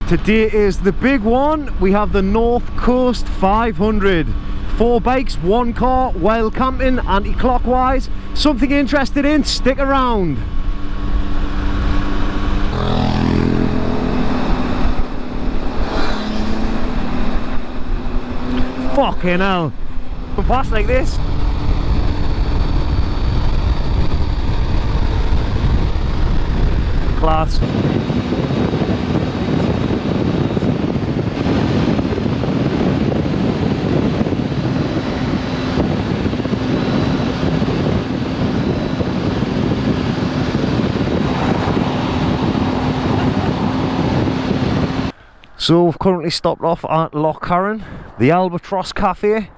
Today is the big one. We have the North Coast 500. 4 bikes, 1 car, while camping, anti-clockwise. Something you're interested in? Stick around. Fucking hell. Pass like this. Class. So we've currently stopped off at Loch Carron, the Applecross Cafe.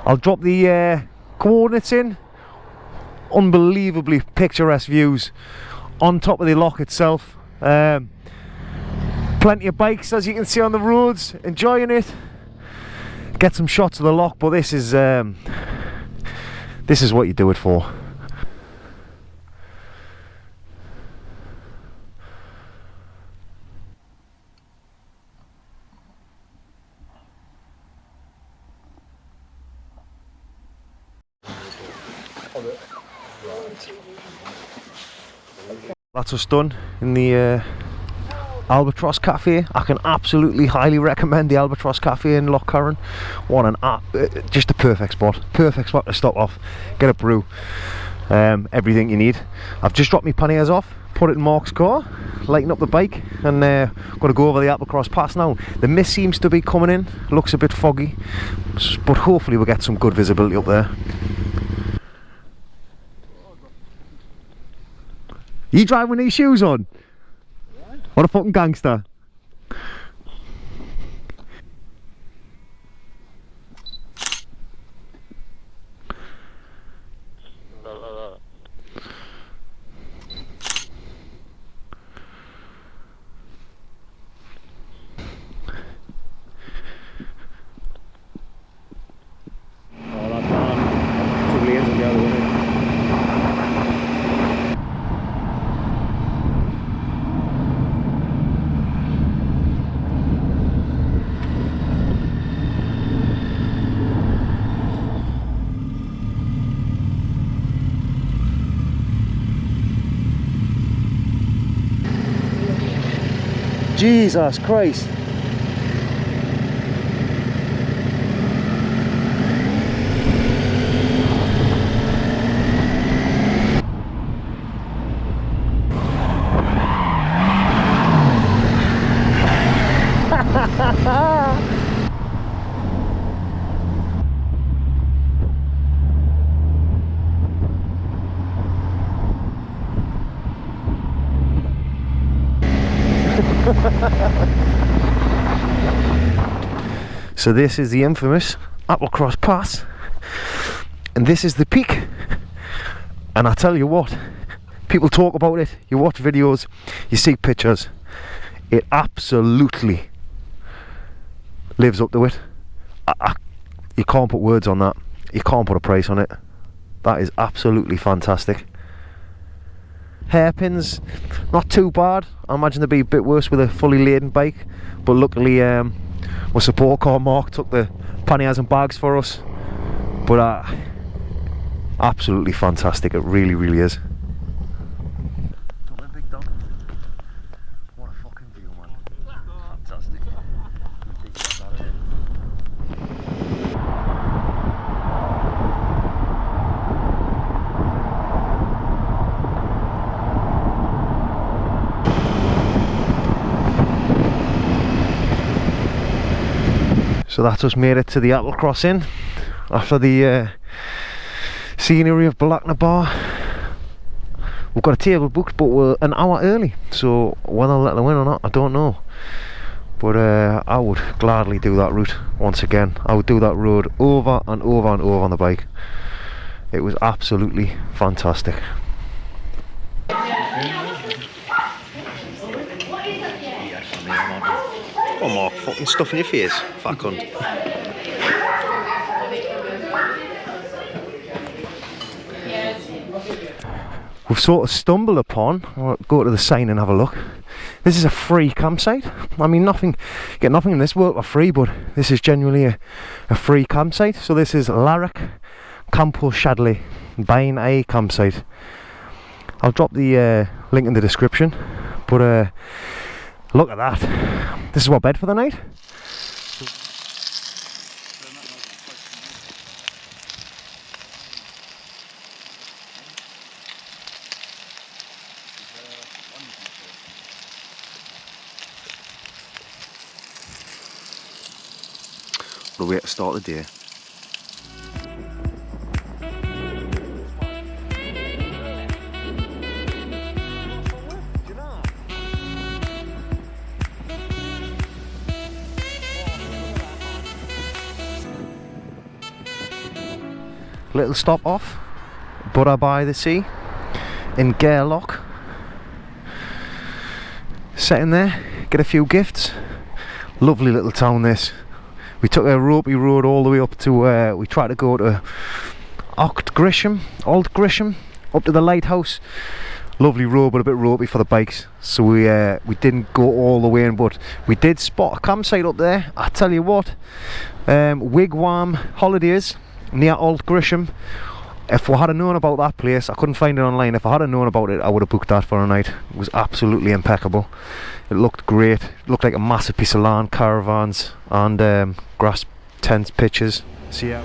I'll drop the coordinates in. Unbelievably picturesque views on top of the loch itself. Plenty of bikes, as you can see, on the roads, enjoying it. Get some shots of the loch, but this is what you do it for. That's us done in the Applecross Cafe. I can absolutely highly recommend the Applecross Cafe in Loch Carron. What an just a perfect spot to stop off, get a brew, everything you need. I've just dropped my panniers off, put it in Mark's car, lighten up the bike, and got to go over the Applecross Pass now. The mist seems to be coming in, looks a bit foggy, but hopefully we'll get some good visibility up there. You driving with these shoes on? What a fucking gangster. Jesus Christ. So this is the infamous Applecross Pass, and this is the peak. And I tell you what, people talk about it, you watch videos, you see pictures, it absolutely lives up to it. You can't put words on that, you can't put a price on it. That is absolutely fantastic. Hairpins, not too bad. I imagine they'd be a bit worse with a fully laden bike, but luckily my support car Mark took the panniers and bags for us. But absolutely fantastic, it really, really is. Big dog. What a fucking view, man. Fantastic. So that's us made it to the Applecross Inn after the scenery of Blackna Bar. We've got a table booked, but we're an hour early, so whether I'll let them in or not, I don't know. But I would gladly do that route once again. I would do that road over and over and over on the bike. It was absolutely fantastic. Oh, Mark, fucking stuff in your face, fat cunt. We've sort of stumbled upon, I'll go to the sign and have a look, This is a free campsite. I mean, you get nothing in this world for free, but this is genuinely a free campsite. So this is Larrick Campo Shadley Bain A campsite. I'll drop the link in the description, but look at that. This is what, bed for the night? What a way to start the day. Little stop off, Butter by the Sea in Gairloch. Set in there, get a few gifts. Lovely little town this. We took a ropey road all the way up to, we tried to go to Old Grisham, up to the lighthouse. Lovely road, but a bit ropey for the bikes, so we didn't go all the way in, but we did spot a campsite up there. I tell you what, Wigwam Holidays near Old Grisham. If we had known about that place, I couldn't find it online. If I had known about it, I would have booked that for a night. It was absolutely impeccable. It looked great. It looked like a massive piece of land, caravans and grass tents, pitches. So yeah.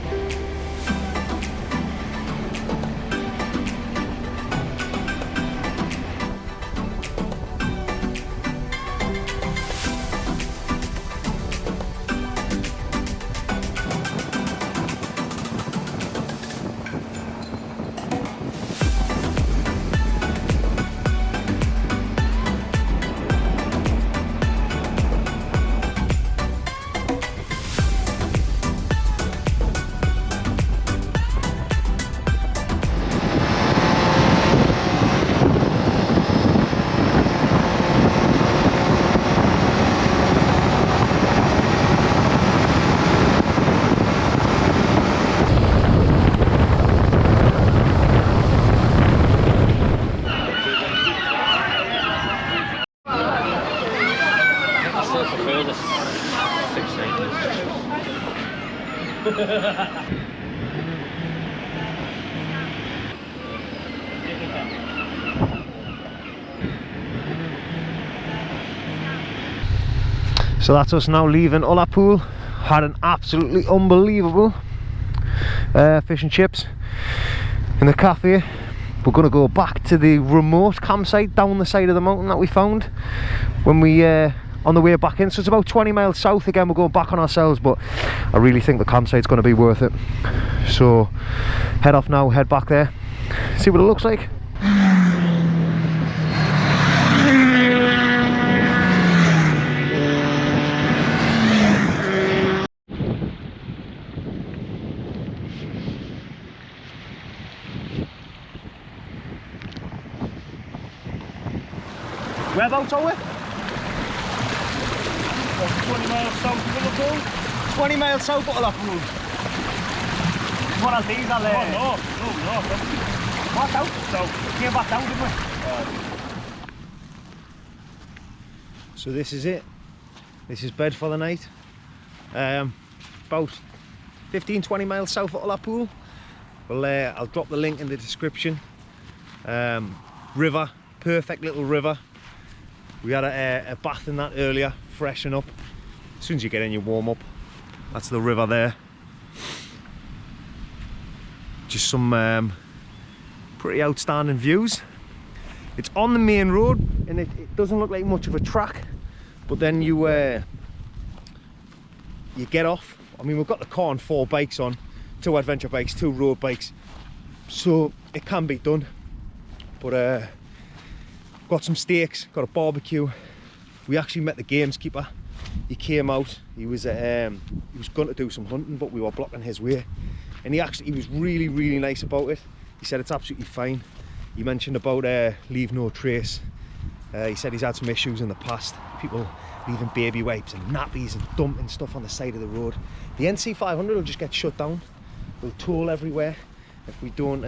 So that's us now leaving Ullapool. Had an absolutely unbelievable fish and chips in the cafe. We're going to go back to the remote campsite down the side of the mountain that we found when we on the way back in. So it's about 20 miles south. Again, we're going back on ourselves, but I really think the campsite's going to be worth it. So head off now, head back there, see what it looks like. Whereabouts are we? 20 miles south of Ullapool. 20 miles south of Ullapool. What are these? Are they? No. Back out? So, came back down, didn't we? So this is it. This is bed for the night. About 15-20 miles south of Ullapool. Well, I'll drop the link in the description. River, perfect little river. We had a bath in that earlier, freshen up. As soon as you get in, you warm up. That's the river there. Just some pretty outstanding views. It's on the main road, and it doesn't look like much of a track. But then you get off. I mean, we've got the car and 4 bikes on, 2 adventure bikes, 2 road bikes, so it can be done. But got some steaks, got a barbecue. We actually met the gameskeeper. He came out. He was going to do some hunting, but we were blocking his way. And he was really nice about it. He said it's absolutely fine. He mentioned about leave no trace. He said he's had some issues in the past. People leaving baby wipes and nappies and dumping stuff on the side of the road. The NC500 will just get shut down. We'll toll everywhere if we don't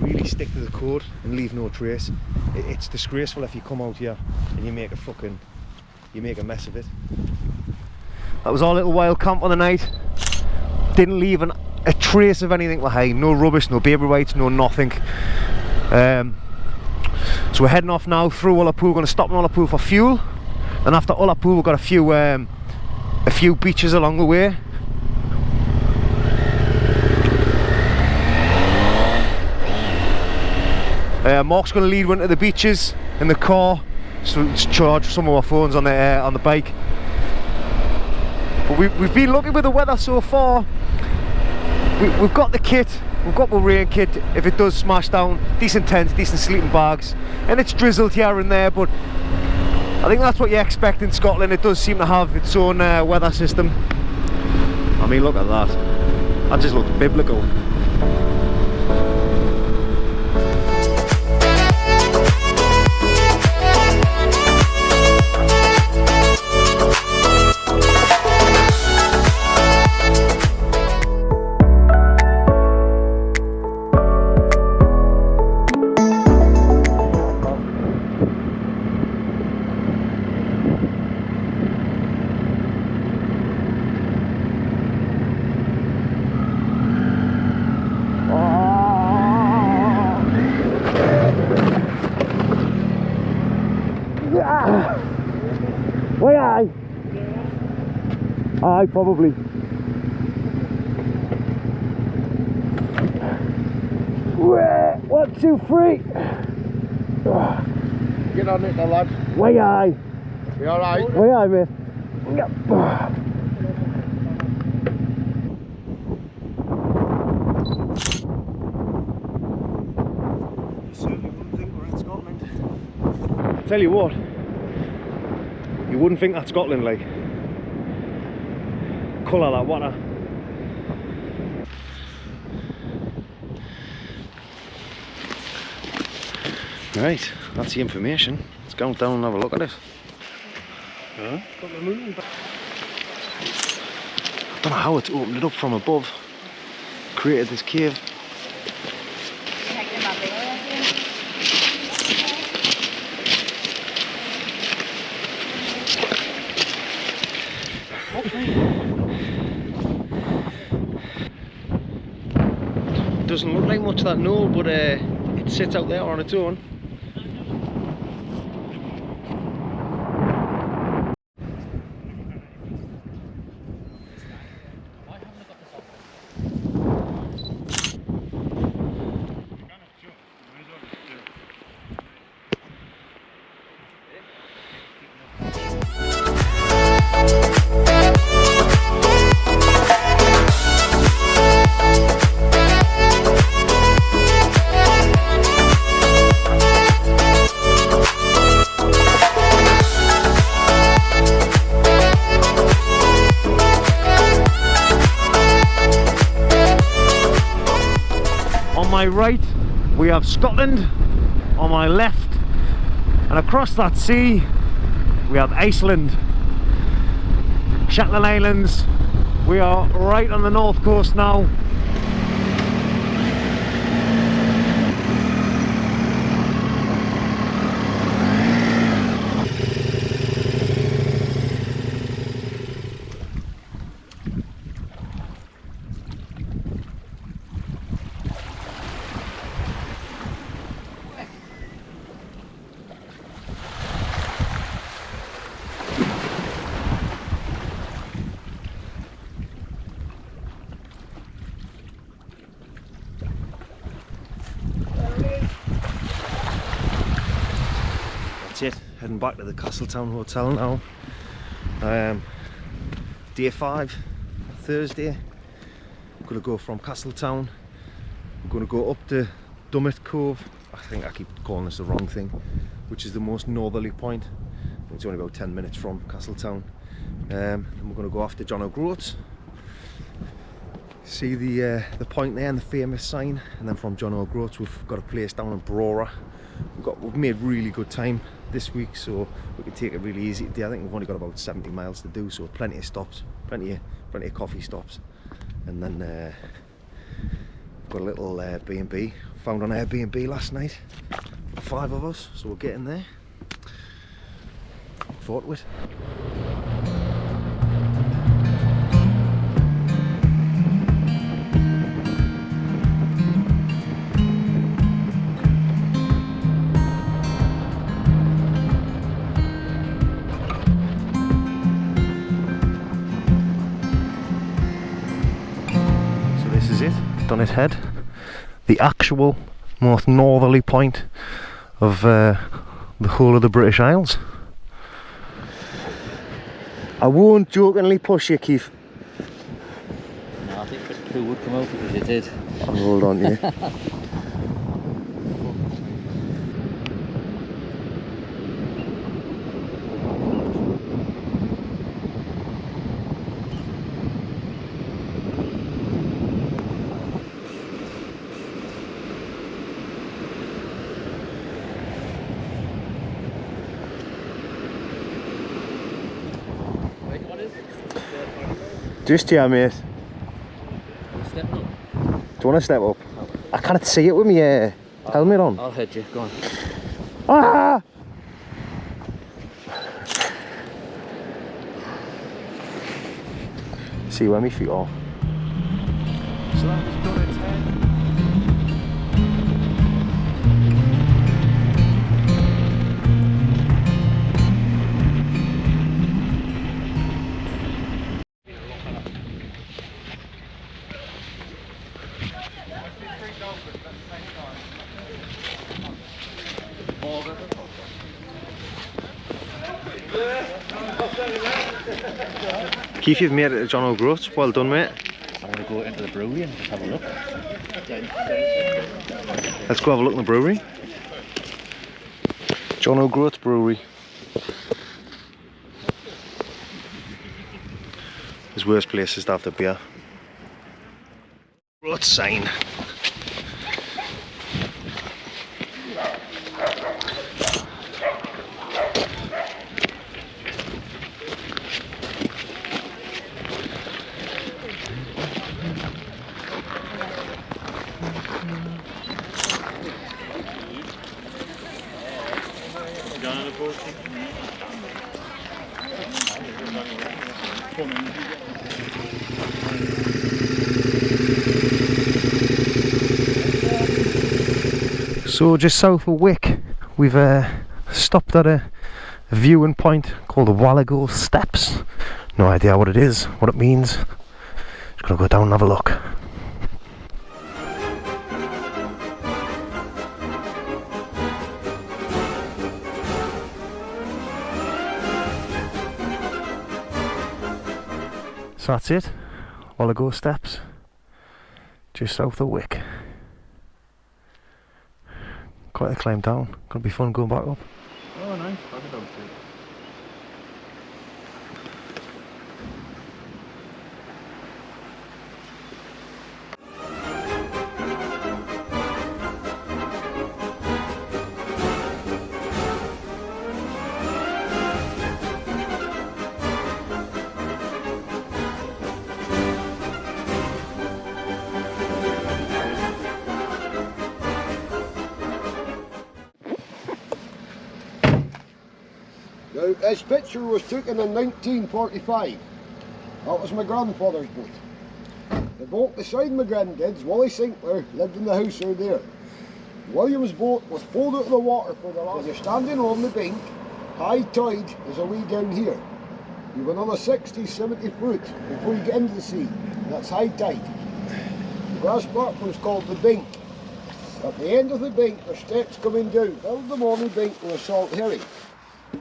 really stick to the code and leave no trace. It's disgraceful if you come out here and you make a mess of it. That was our little wild camp on the night. Didn't leave a trace of anything behind. No rubbish, no baby weights, no nothing. So we're heading off now through Ullapool. We're going to stop in Ullapool for fuel, and after Ullapool we've got a few beaches along the way. Mark's going to lead one to the beaches in the car, so let's charge some of our phones on the bike. But we've been lucky with the weather so far. We've got the kit, we've got the rain kit if it does smash down, decent tents, decent sleeping bags, and it's drizzled here and there, but I think that's what you expect in Scotland. It does seem to have its own weather system. I mean, look at that, that just looks biblical. Aye, probably. 1, 2, 3. Get on it now, lad. Way aye. You alright? Way aye, mate. Yep. You certainly wouldn't think we're in Scotland. I tell you what, you wouldn't think that's Scotland, like. Colour that water. Right, that's the information. Let's go down and have a look at it. Huh? I don't know how it's opened it up from above. Created this cave. Doesn't look like much, that knoll, but it sits out there on its own. On my right we have Scotland, on my left and across that sea we have Iceland, Shetland Islands. We are right on the north coast now. It, heading back to the Castletown Hotel now. Day 5, Thursday. I'm going to go from Castletown. I'm going to go up to Dunnet Cove. I think I keep calling this the wrong thing, which is the most northerly point. It's only about 10 minutes from Castletown. And we're going to go after John O Groats. See the point there and the famous sign, and then from John O Groats we've got a place down in Brora. We've made really good time this week, so we can take it really easy today. I think we've only got about 70 miles to do, so plenty of stops, plenty of coffee stops, and then we've got a little B&B found on Airbnb last night. 5 of us, so we're getting there. Look forward to it. So this is it, Dunnet Head, the actual most northerly point of the whole of the British Isles. I won't jokingly push you, Keith. No, I think the poo would come out because it did. I'll hold on to you. Just here, mate. Stepping up. Do you want to step up? I can't see it with my helmet on. I'll head you, go on. Ah! See where my feet are. So that was Dunnet Head. Keith, you've made it to John O Groats. Well done, mate. I'm going to go into the brewery and just have a look. Let's go have a look in the brewery. John O Groats Brewery. There's worse places to have the beer. Groats sign. So just south of Wick, we've stopped at a viewing point called the Whaligoe Steps. No idea what it is, what it means. Just gonna go down and have a look. So that's it, Whaligoe Steps, just south of Wick. Quite a climb down, gonna be fun going back up. Oh, nice. I'll go down too. Now, this picture was taken in 1945. That was my grandfather's boat. The boat beside my granddad's, Wally Sinclair, lived in the house over there. William's boat was pulled out of the water for the last. You're standing on the bank, high tide is away down here. You've another 60, 70 foot before you get into the sea. That's high tide. The grass platform's called the bank. At the end of the bank, there's steps coming down. Build them on the bank with a salt herring.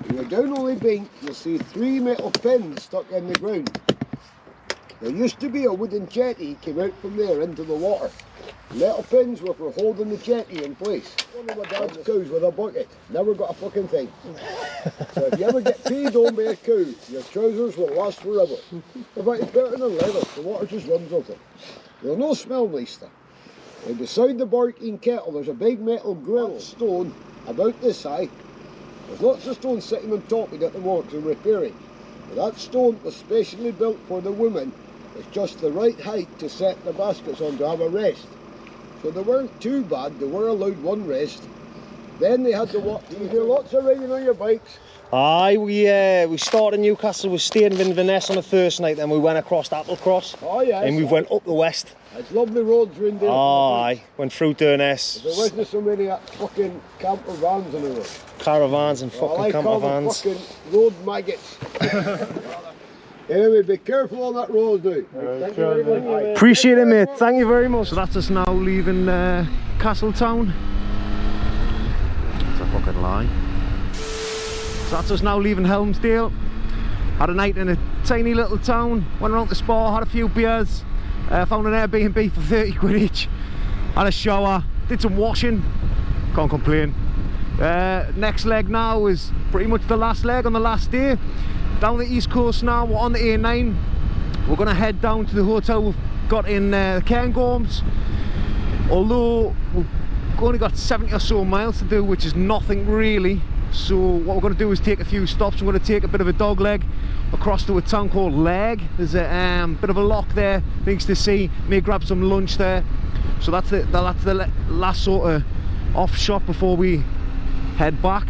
When you're down on the bank, you'll see 3 metal pins stuck in the ground. There used to be a wooden jetty came out from there into the water. Metal pins were for holding the jetty in place. One of my dad's cows with a bucket. Never got a fucking thing. So if you ever get peed on by a cow, your trousers will last forever. In fact, it's better than leather. The water just runs off it. They'll no smell nice though. And beside the barking kettle, there's a big metal grill stone about this high. There's lots of stones sitting on top of it at the works and repairing. But that stone was specially built for the women. It's just the right height to set the baskets on to have a rest. So they weren't too bad, they were allowed one rest. Then they had the what? You do lots of riding on your bikes. Aye, we started in Newcastle, we stayed in Inverness on the first night, then we went across Applecross. Oh yeah. And we went up the west. It's lovely roads around there. Aye, went through Dunnet. There wasn't so many fucking camper vans on the road. Caravans and fucking I camper call them vans. fucking road maggots. Anyway, be careful on that road now. Thank you very much. Appreciate it, mate. Thank you very much. So that's us now leaving Castletown. That's a fucking lie. So that's us now leaving Helmsdale. Had a night in a tiny little town. Went around the spa, had a few beers. Found an Airbnb for 30 quid each. Had a shower, did some washing. Can't complain. Next leg now is pretty much the last leg on the last day. Down the east coast now, we're on the A9. We're going to head down to the hotel we've got in Cairngorms. Although we've only got 70 or so miles to do, which is nothing really. So what we're going to do is take a few stops. We're going to take a bit of a dog leg across to a town called Leg. There's a bit of a lock there, things to see. May grab some lunch there. So that's the last sort of off shop before we head back.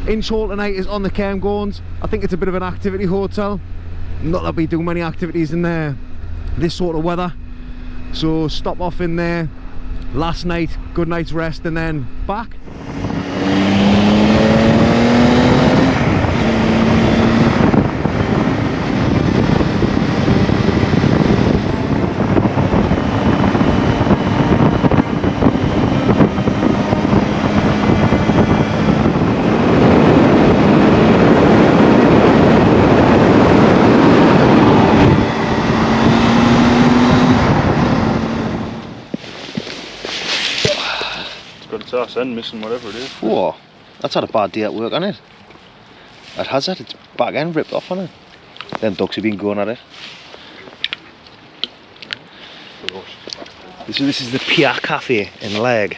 Inshore tonight is on the Cairngorms. I think it's a bit of an activity hotel. Not that we do many activities in there this sort of weather. So stop off in there. Last night, good night's rest, and then back. And missing whatever it is. Whoa, that's had a bad day at work, hasn't it? It has it, its back end ripped off on it. Them ducks have been going at it. This is the Pierre Cafe in Leg.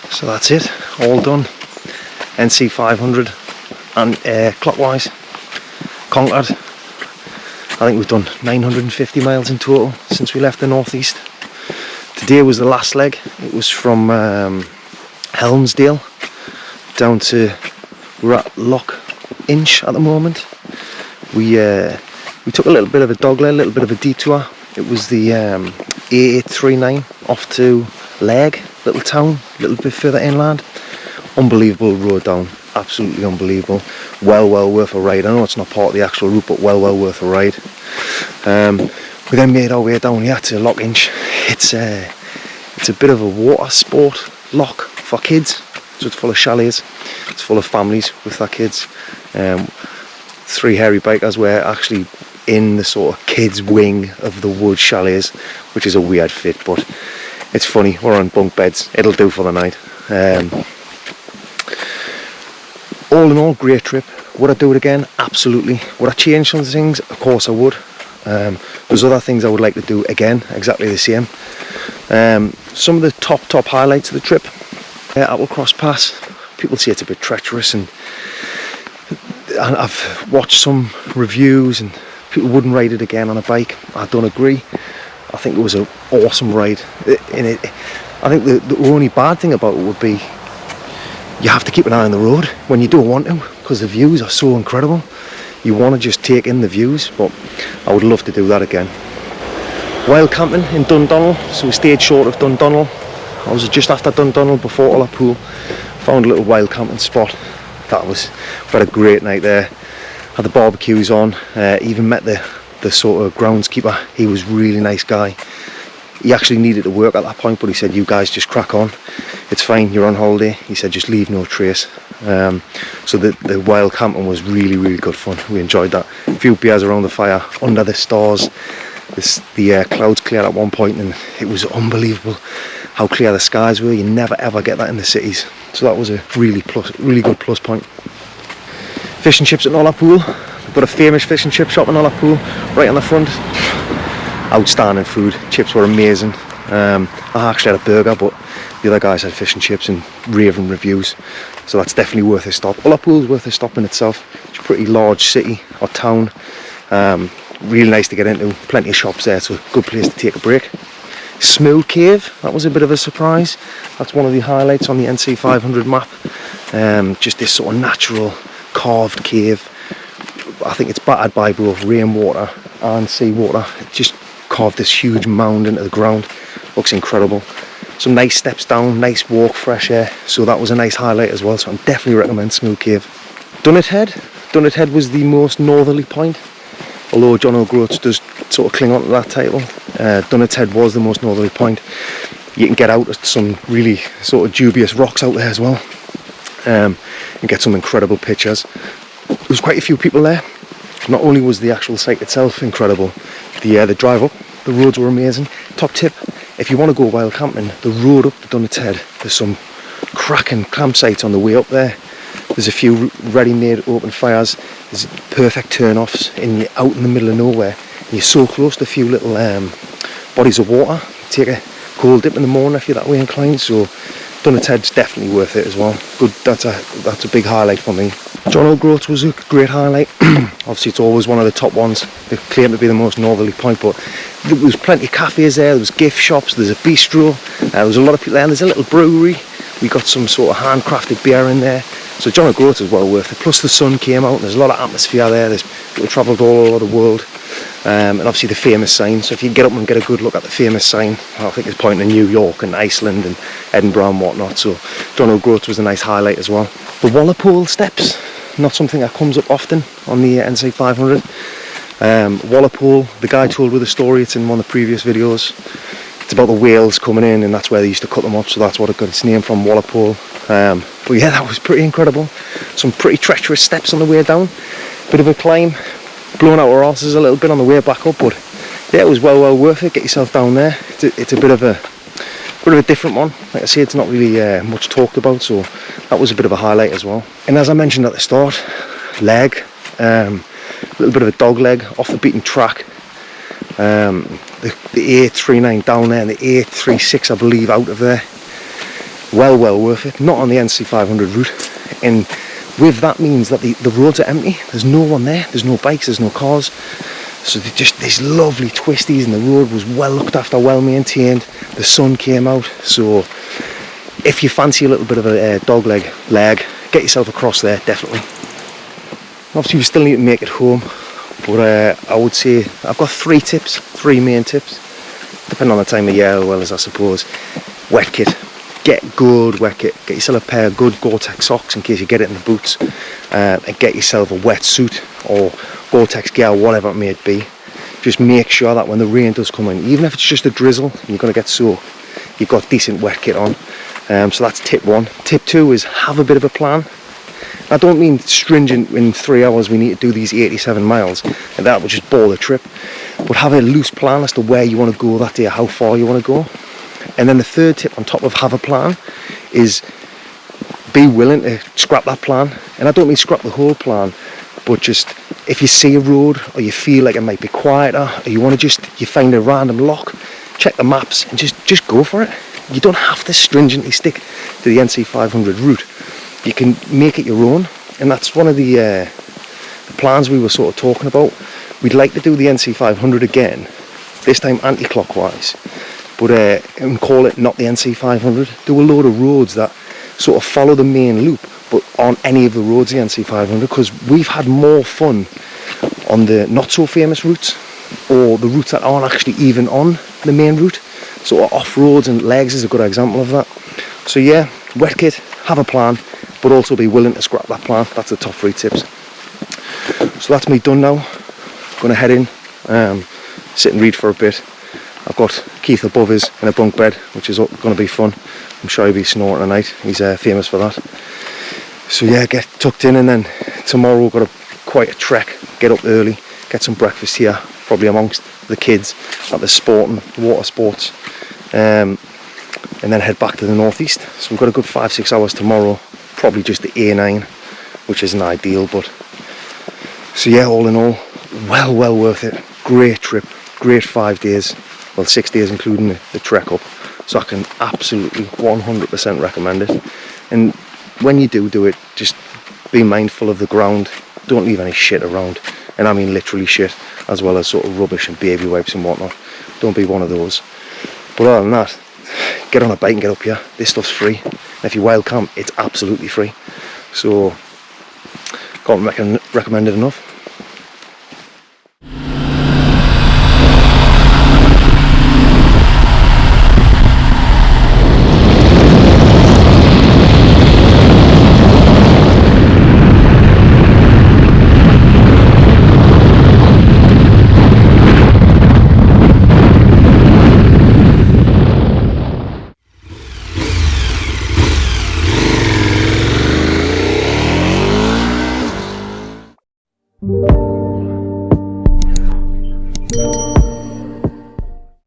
So that's it, all done. NC500 and clockwise, conquered. I think we've done 950 miles in total since we left the northeast. Today was the last leg. It was from Helmsdale down to, we're at Loch Inch at the moment. We took a little bit of a dog leg, a little bit of a detour. It was the A839 off to Leg, little town, a little bit further inland. Unbelievable road down, absolutely unbelievable. Well worth a ride. I know it's not part of the actual route, but well worth a ride. We then made our way down here to Loch Inch. It's a bit of a water sport loch for kids, so it's full of chalets. It's full of families with their kids. 3 hairy bikers were actually in the sort of kids wing of the wood chalets, which is a weird fit, but it's funny. We're on bunk beds, it'll do for the night. All in all, great trip. Would I do it again? Absolutely. Would I change some things? Of course I would. There's other things I would like to do again, exactly the same. Some of the top highlights of the trip: Applecross Pass. People say it's a bit treacherous, and I've watched some reviews and people wouldn't ride it again on a bike. I don't agree. I think it was an awesome ride. I think the only bad thing about it would be you have to keep an eye on the road when you don't want to, because the views are so incredible. You want to just take in the views, but I would love to do that again. Wild camping in Dundonald, so we stayed short of Dundonald. I was just after Dundonald before Ullapool. Found a little wild camping spot. We had a great night there. Had the barbecues on, even met the sort of groundskeeper. He was a really nice guy. He actually needed to work at that point, but he said, you guys just crack on, it's fine, you're on holiday. He said, just leave no trace. So the wild camping was really, really good fun. We enjoyed that. A few beers around the fire, under the stars. The clouds cleared at one point, and it was unbelievable how clear the skies were. You never ever get that in the cities. So that was a really good plus point. Fish and chips at Ullapool. We've got a famous fish and chip shop in Ullapool, right on the front. Outstanding food. Chips were amazing. I actually had a burger, but the other guys had fish and chips and raving reviews. So that's definitely worth a stop. Ullapool is worth a stop in itself. It's a pretty large city or town. Really nice to get into. Plenty of shops there, so a good place to take a break. Smoo Cave, that was a bit of a surprise. That's one of the highlights on the NC500 map. Just this sort of natural carved cave. I think it's battered by both rainwater and seawater. It just carved this huge mound into the ground. Looks incredible. Some nice steps down, nice walk, fresh air. So that was a nice highlight as well. So I definitely recommend Smoo Cave. Dunnet Head. Dunnet Head was the most northerly point, although John O Groats does sort of cling on to that title. Dunnet Head was the most northerly point. You can get out at some really sort of dubious rocks out there as well, and get some incredible pictures. There was quite a few people there. Not only was the actual site itself incredible, the drive up, the roads were amazing. Top tip, if you want to go wild camping, the road up to Dunnet Head, there's some cracking campsites on the way up there. There's a few ready-made open fires. There's perfect turn-offs out in the middle of nowhere. And you're so close to a few little bodies of water. Take a cold dip in the morning if you're that way inclined. So Dunnet Head's definitely worth it as well. Good. That's a big highlight for me. John O Groats was a great highlight. Obviously it's always one of the top ones. They claim to be the most northerly point, but there was plenty of cafes there. There was gift shops. There's a bistro. There was a lot of people there. And there's a little brewery. We got some sort of handcrafted beer in there. So John O Groats is well worth it. Plus the sun came out and there's a lot of atmosphere there. There's people travelled all over the world. And obviously the famous sign. So if you get up and get a good look at the famous sign, I think it's pointing to New York and Iceland and Edinburgh and whatnot. So John O Groats was a nice highlight as well. The Whaligoe Steps, not something that comes up often on the NC500. Whaligoe, the guy told with the story, it's in one of the previous videos. It's about the whales coming in, and that's where they used to cut them up, so that's what it got its name from, Whaligoe. But yeah, that was pretty incredible. Some pretty treacherous steps on the way down. Bit of a climb, blowing out our arses a little bit on the way back up, but yeah, it was well worth it. Get yourself down there. It's a bit of a different one. Like I say, it's not really much talked about, so that was a bit of a highlight as well. And as I mentioned at the start, leg, a little bit of a dog leg off the beaten track. The 839 down there and the 836 I believe out of there. Well worth it. Not on the NC500 route, and with that means that the roads are empty. There's no one there. There's no bikes, there's no cars. So they're just these lovely twisties, and the road was well looked after, well maintained. The sun came out, so if you fancy a little bit of a dog leg, get yourself across there, definitely. Obviously we still need to make it home, but I would say I've got three main tips, depending on the time of year as well as I suppose. Wet kit. Get good wet kit. Get yourself a pair of good Gore-Tex socks in case you get it in the boots, and get yourself a wetsuit or Gore-Tex gear, whatever it may be. Just make sure that when the rain does come in, even if it's just a drizzle and you're going to get soaked, you've got decent wet kit on. So that's tip one. Tip two is have a bit of a plan. I don't mean stringent, in 3 hours we need to do these 87 miles, and that would just bore the trip. But have a loose plan as to where you want to go that day, how far you want to go. And then the third tip on top of have a plan is be willing to scrap that plan. And I don't mean scrap the whole plan, but just if you see a road or you feel like it might be quieter, or you want to you find a random lock, check the maps and just go for it. You don't have to stringently stick to the NC500 route. You can make it your own, and that's one of the plans we were sort of talking about. We'd like to do the NC500 again, this time anti-clockwise, but and call it not the NC500. Do a load of roads that sort of follow the main loop, but on any of the roads the NC500, because we've had more fun on the not so famous routes, or the routes that aren't actually even on the main route. So off roads, and legs is a good example of that. So yeah, wet kit, have a plan, but also be willing to scrap that plan. That's the top 3 tips. So that's me done now. Gonna head in, sit and read for a bit. I've got Keith above us in a bunk bed, which is going to be fun. I'm sure he'll be snoring tonight. He's famous for that. So yeah, get tucked in, and then tomorrow we've got quite a trek. Get up early, get some breakfast here, probably amongst the kids at the sporting water sports, and then head back to the northeast. So we've got a good 5-6 hours tomorrow. Probably just the A9, which isn't ideal, but so yeah, all in all, well worth it. Great trip, great 5 days, well 6 days including the trek up. So I can absolutely 100% recommend it. And when you do it, just be mindful of the ground. Don't leave any shit around, and I mean literally shit, as well as sort of rubbish and baby wipes and whatnot. Don't be one of those. But other than that, get on a bike and get up here. This stuff's free. And if you wild camp, it's absolutely free. So can't recommend it enough.